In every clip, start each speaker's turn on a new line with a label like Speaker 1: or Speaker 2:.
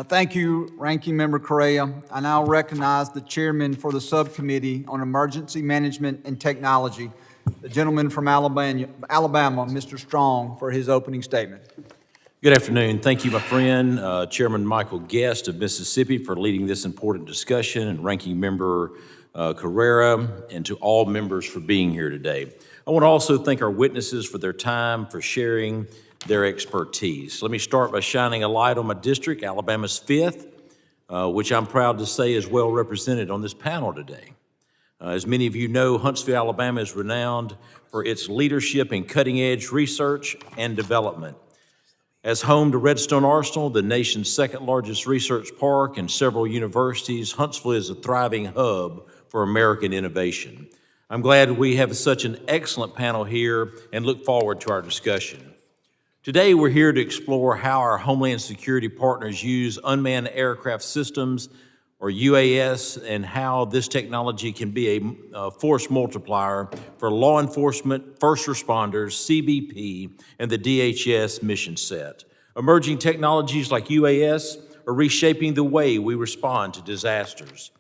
Speaker 1: Thank you, Ranking Member Correa. I now recognize the chairman for the Subcommittee on Emergency Management and Technology, the gentleman from Alabama, Mr. Strong, for his opening statement.
Speaker 2: Good afternoon. Thank you, my friend, Chairman Michael Guest of Mississippi, for leading this important discussion, and Ranking Member Carrera, and to all members for being here today. I want to also thank our witnesses for their time, for sharing their expertise. Let me start by shining a light on my district, Alabama's 5th, which I'm proud to say is well represented on this panel today. As many of you know, Huntsville, Alabama is renowned for its leadership in cutting-edge research and development. As home to Redstone Arsenal, the nation's second-largest research park, and several universities, Huntsville is a thriving hub for American innovation. I'm glad we have such an excellent panel here and look forward to our discussion. Today, we're here to explore how our Homeland Security partners use unmanned aircraft systems, or UAS, and how this technology can be a force multiplier for law enforcement, first responders, CBP, and the DHS mission set. Emerging technologies like UAS are reshaping the way we respond to disasters.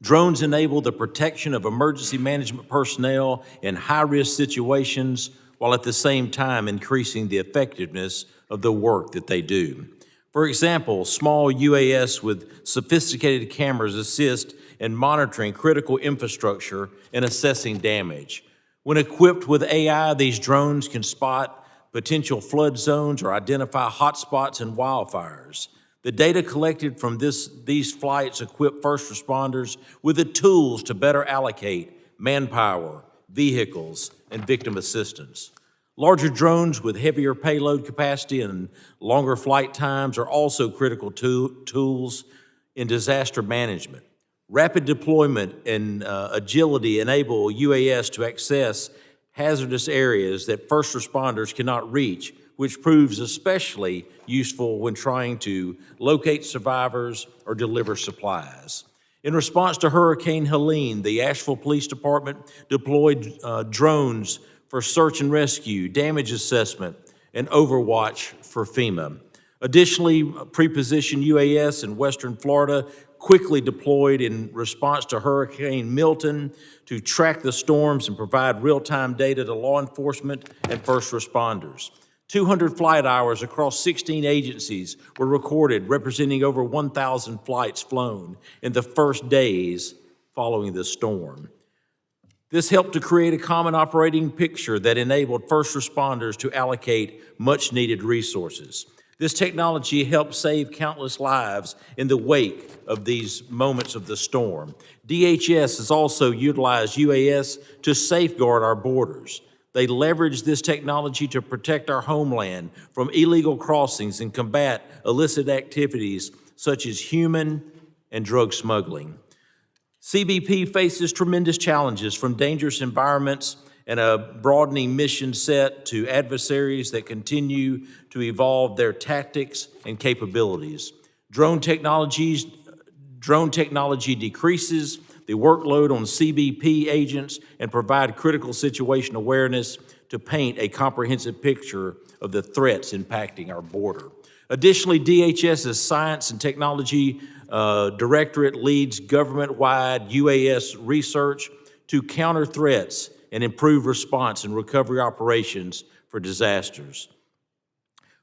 Speaker 2: Drones enable the protection of emergency management personnel in high-risk situations, while at the same time increasing the effectiveness of the work that they do. For example, small UAS with sophisticated cameras assist in monitoring critical infrastructure and assessing damage. When equipped with AI, these drones can spot potential flood zones or identify hotspots and wildfires. The data collected from these flights equip first responders with the tools to better allocate manpower, vehicles, and victim assistance. Larger drones with heavier payload capacity and longer flight times are also critical tools in disaster management. Rapid deployment and agility enable UAS to access hazardous areas that first responders cannot reach, which proves especially useful when trying to locate survivors or deliver supplies. In response to Hurricane Helene, the Asheville Police Department deployed drones for search and rescue, damage assessment, and overwatch for FEMA. Additionally, prepositioned UAS in Western Florida quickly deployed in response to Hurricane Milton to track the storms and provide real-time data to law enforcement and first responders. 200 flight hours across 16 agencies were recorded, representing over 1,000 flights flown in the first days following the storm. This helped to create a common operating picture that enabled first responders to allocate much-needed resources. This technology helped save countless lives in the wake of these moments of the storm. DHS has also utilized UAS to safeguard our borders. They leverage this technology to protect our homeland from illegal crossings and combat illicit activities such as human and drug smuggling. CBP faces tremendous challenges, from dangerous environments and a broadening mission set to adversaries that continue to evolve their tactics and capabilities. Drone technology decreases the workload on CBP agents and provide critical situation awareness to paint a comprehensive picture of the threats impacting our border. Additionally, DHS's Science and Technology Directorate leads government-wide UAS research to counter threats and improve response and recovery operations for disasters.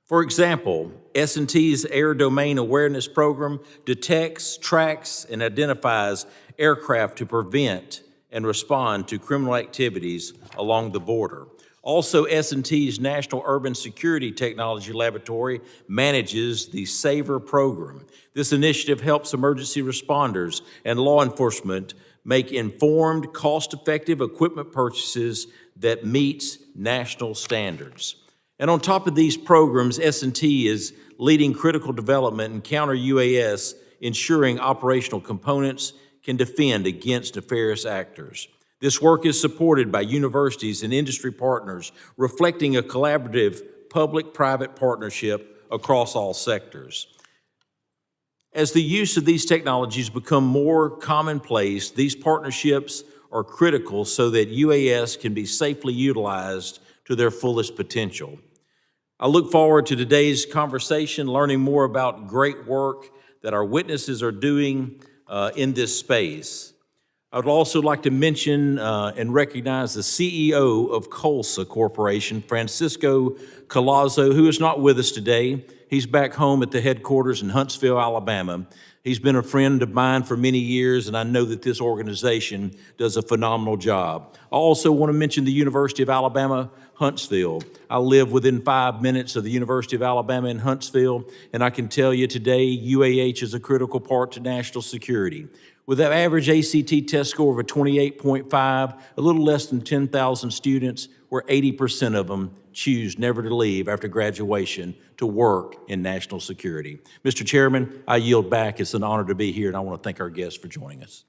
Speaker 2: For example, S&T's Air Domain Awareness Program detects, tracks, and identifies aircraft to prevent and respond to criminal activities along the border. Also, S&T's National Urban Security Technology Laboratory manages the SAVER program. This initiative helps emergency responders and law enforcement make informed, cost-effective equipment purchases that meets national standards. And on top of these programs, S&T is leading critical development in counter-UAS, ensuring operational components can defend against nefarious actors. This work is supported by universities and industry partners, reflecting a collaborative public-private partnership across all sectors. As the use of these technologies become more commonplace, these partnerships are critical so that UAS can be safely utilized to their fullest potential. I look forward to today's conversation, learning more about great work that our witnesses are doing in this space. I would also like to mention and recognize the CEO of Colsa Corporation, Francisco Collazo, who is not with us today. He's back home at the headquarters in Huntsville, Alabama. He's been a friend of mine for many years, and I know that this organization does a phenomenal job. I also want to mention the University of Alabama, Huntsville. I live within 5 minutes of the University of Alabama in Huntsville, and I can tell you today, UAH is a critical part to national security. With an average ACT test score of a 28.5, a little less than 10,000 students, where 80% of them choose never to leave after graduation to work in national security. Mr. Chairman, I yield back. It's an honor to be here, and I want to thank our guests for joining us.